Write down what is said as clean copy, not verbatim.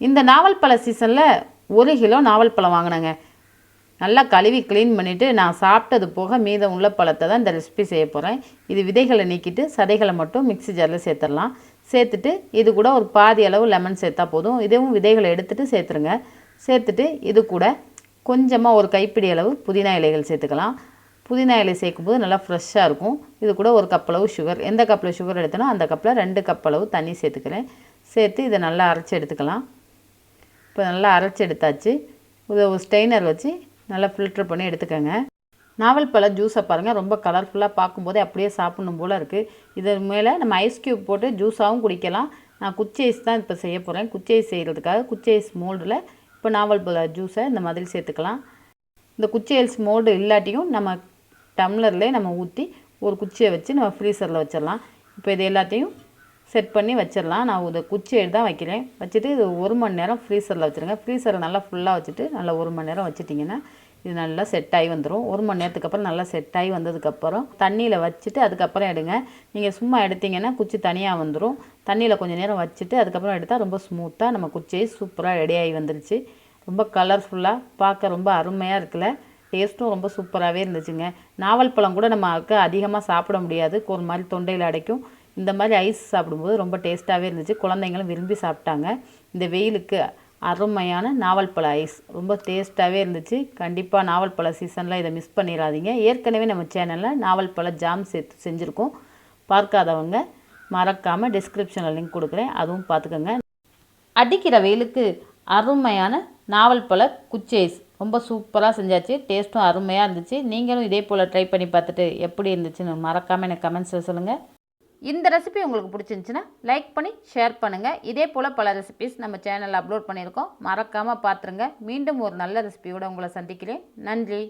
இந்த நாவல் பழ சீசனில் 1 கிலோ நாவல் பழம் வாங்கினேங்க. நல்லா கழுவி க்ளீன் பண்ணிவிட்டு நான் சாப்பிட்டது போக மீதம் உள்ள பழத்தை தான் இந்த ரெசிபி செய்ய போகிறேன். இது விதைகளை நீக்கிட்டு சதைகளை மட்டும் மிக்ஸி ஜாரில் சேர்த்துடலாம். சேர்த்துட்டு இது கூட ஒரு பாதி அளவு லெமன் சேர்த்தா போதும். இதுவும் விதைகளை எடுத்துகிட்டு சேர்த்துருங்க. சேர்த்துட்டு இது கூட கொஞ்சமாக ஒரு கைப்பிடி அளவு புதினா இலைகள் சேர்த்துக்கலாம். புதினா இலை சேர்க்கும்போது நல்லா ஃப்ரெஷ்ஷாக இருக்கும். இது கூட ஒரு கப் அளவு சுகர், எந்த கப்பில் சுகர் எடுத்தனோ அந்த கப்பில் 2 கப் அளவு தண்ணி சேர்த்துக்கிறேன். சேர்த்து இதை நல்லா அரைச்சி எடுத்துக்கலாம். இப்போ நல்லா அரைச்சி எடுத்தாச்சு. இதை ஒரு ஸ்ட்ரெயினர் வச்சு நல்லா ஃபில்ட்ரு பண்ணி எடுத்துக்கோங்க. நாவல் பழ ஜூஸை பாருங்கள், ரொம்ப கலர்ஃபுல்லாக பார்க்கும்போதே அப்படியே சாப்பிடணும் போல் இருக்குது. இது மேலே நம்ம ஐஸ் க்யூப் போட்டு ஜூஸாகவும் குடிக்கலாம். நான் குச்சி ஐஸ் தான் இப்போ செய்ய போகிறேன். குச்சி ஐஸ் செய்கிறதுக்காக குச்சி ஐஸ் மோல்டில் இப்போ நாவல் பழ ஜூஸை இந்த மாதிரி சேர்த்துக்கலாம். இந்த குச்சி ஐஸ் மோல்டு இல்லாட்டியும் நம்ம டம்ளர்லேயே நம்ம ஊற்றி ஒரு குச்சியை வச்சு நம்ம ஃப்ரீசரில் வச்சிடலாம். இப்போ இது எல்லாத்தையும் செட் பண்ணி வச்சிடலாம். நான் இந்த குச்சியை தான் வைக்கிறேன். வச்சுட்டு இது 1 மணி நேரம் ஃப்ரீசரில் வச்சுருங்க. ஃப்ரீசரை நல்லா ஃபுல்லாக வச்சுட்டு நல்லா 1 மணி நேரம் வச்சுட்டிங்கன்னா இது நல்லா செட் ஆகி வந்துடும். 1 மணி நேரத்துக்கு அப்புறம் நல்லா செட் ஆகி வந்ததுக்கப்புறம் தண்ணியில் வச்சுட்டு அதுக்கப்புறம் எடுங்க. நீங்கள் சும்மா எடுத்திங்கன்னா குச்சி தனியாக வந்துடும். தண்ணியில் கொஞ்சம் நேரம் வச்சுட்டு அதுக்கப்புறம் எடுத்தால் ரொம்ப ஸ்மூத்தாக நம்ம குச்சியை சூப்பராக ரெடி ஆகி வந்துருச்சு. ரொம்ப கலர்ஃபுல்லாக பார்க்க ரொம்ப அருமையாக இருக்குல்ல. டேஸ்ட்டும் ரொம்ப சூப்பராகவே இருந்துச்சுங்க. நாவல் பழம் கூட நமக்கு அதிகமாக சாப்பிட முடியாது, ஒரு மாதிரி தொண்டையில் அடைக்கும். இந்த மாதிரி ஐஸ் சாப்பிடும்போது ரொம்ப டேஸ்ட்டாகவே இருந்துச்சு. குழந்தைங்களும் விரும்பி சாப்பிட்டாங்க. இந்த வெயிலுக்கு அருமையான நாவல் பழ ஐஸ் ரொம்ப டேஸ்ட்டாகவே இருந்துச்சு. கண்டிப்பாக நாவல் பழ சீசனில் இதை மிஸ் பண்ணிடாதீங்க. ஏற்கனவே நம்ம சேனலில் நாவல் பழ ஜாம் சேர்த்து செஞ்சுருக்கோம். பார்க்காதவங்க மறக்காமல் டிஸ்கிரிப்ஷனில் லிங்க் கொடுக்குறேன், அதுவும் பார்த்துக்கோங்க. அடிக்கிற வெயிலுக்கு அருமையான நாவல் பழ குச்சி ஐஸ் ரொம்ப சூப்பராக செஞ்சாச்சு. டேஸ்ட்டும் அருமையாக இருந்துச்சு. நீங்களும் இதே போல் ட்ரை பண்ணி பார்த்துட்டு எப்படி இருந்துச்சுன்னு மறக்காமல் எனக்கு கமெண்ட்ஸில் சொல்லுங்கள். இந்த ரெசிபி உங்களுக்கு பிடிச்சிருந்துச்சுன்னா லைக் பண்ணி ஷேர் பண்ணுங்கள். இதே போல் பல ரெசிபிஸ் நம்ம சேனலில் அப்லோட் பண்ணியிருக்கோம். மறக்காமல் பார்த்துருங்க. மீண்டும் ஒரு நல்ல ரெசிபியோடு உங்களை சந்திக்கிறேன். நன்றி.